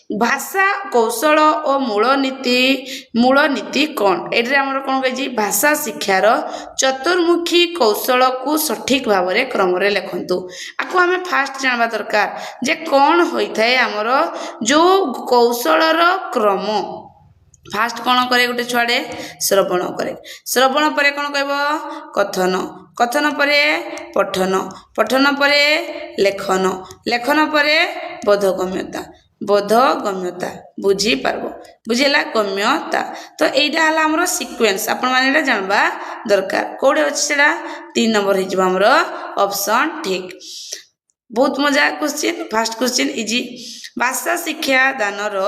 भाषा कौशल और मूल नीति कौन एटे आमर कौन कही भाषा शिक्षार चतुर्मुखी कौशल को सठिक भाव में क्रम लिखु आपको आम फास्ट जानवा दरकार जे कौन होता है आमर जो कौशलर क्रम फास्ट कौन करे गोटे छुआड़े श्रवण करे श्रवण पर कौन कह कथन कथन पर पठन पठन पर लेखन लेखन पर बोधगम्यता बुझी पारबो बुझेला गम्यता तो एटा हला हमरो सीक्वेंस आपण माने जानबा दरकार कोडे अछि सेडा 3 नंबर हि जबा हमरो ऑप्शन ठीक बहुत मजा क्वेश्चन फास्ट क्वेश्चन इजी भाषा शिक्षा दानर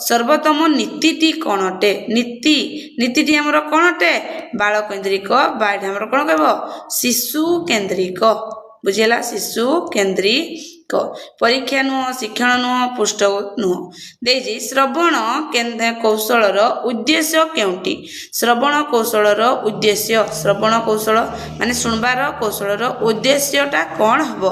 सर्वोत्तम नीतिटी कौन अटे नीति नीतिटी हमरो कौन अटे बाल केन्द्रिक बाइड हमरो कौन कहबो शिशु केन्द्रिक बुझेला शिशु केन्द्रिक परीक्षा नुह शिक्षण नुह पुष्ट नुह देजी श्रवण कौशलर उद्देश्य केउटी श्रवण कौशलर उद्देश्य श्रवण कौशल माने सुनबार कौशलर उद्देश्यटा कौन हबो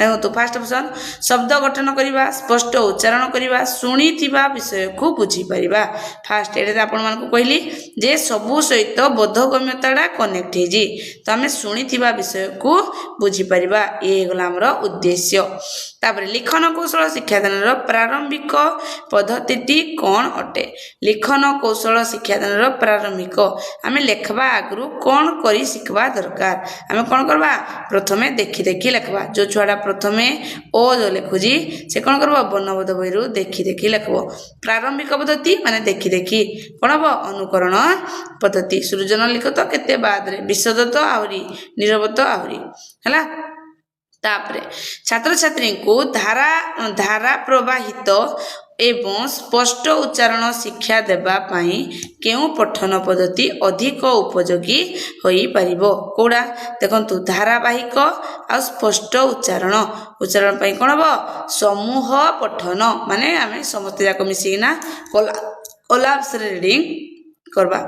देखो फास्ट ऑप्शन शब्द गठन करिबा स्पष्ट उच्चारण करिबा सुनिथिबा विषय को बुझी परिबा फास्ट एटे आपण मान को कहली जे सबु सहित बोधगम्यताडा कनेक्ट हे जी तो हमें सुनिथिबा विषय को बुझी परिबा ए गला हमर उद्देश्य तापर लिखन कौशल शिक्षादान प्रारंभिक पद्धति कौन अटे लिखन कौशल शिक्षादान प्रारंभिक आम लेखबा आगु कौन करी शिखबा दरकार आम कौन करबा प्रथमे देखी देखी लेखबा जो छुआटा प्रथमे ओ जो लेखुजी से कौन करबो वर्णबोध बहिरु देखी देखी लेखबो प्रारंभिक पद्धति माने देखी देखी कौन हबो अनुकरण पद्धति सृजन लिख तो केते बाद रे विशद तो आहुरी नीरव तो आहुरी हला तापरे छात्र छात्री को धारा प्रवाहित एवं स्पष्ट उच्चारण शिक्षा देबा पाई केउ पठन पद्धति अधिक उपयोगी होई परिबो कोडा देखंतु धारावाहिक आ स्पष्ट उच्चारण उच्चारण पाई कोन हबो समूह पठन माने आमे समस्त जाक मिसिना कोलाब्स रीडिंग करबा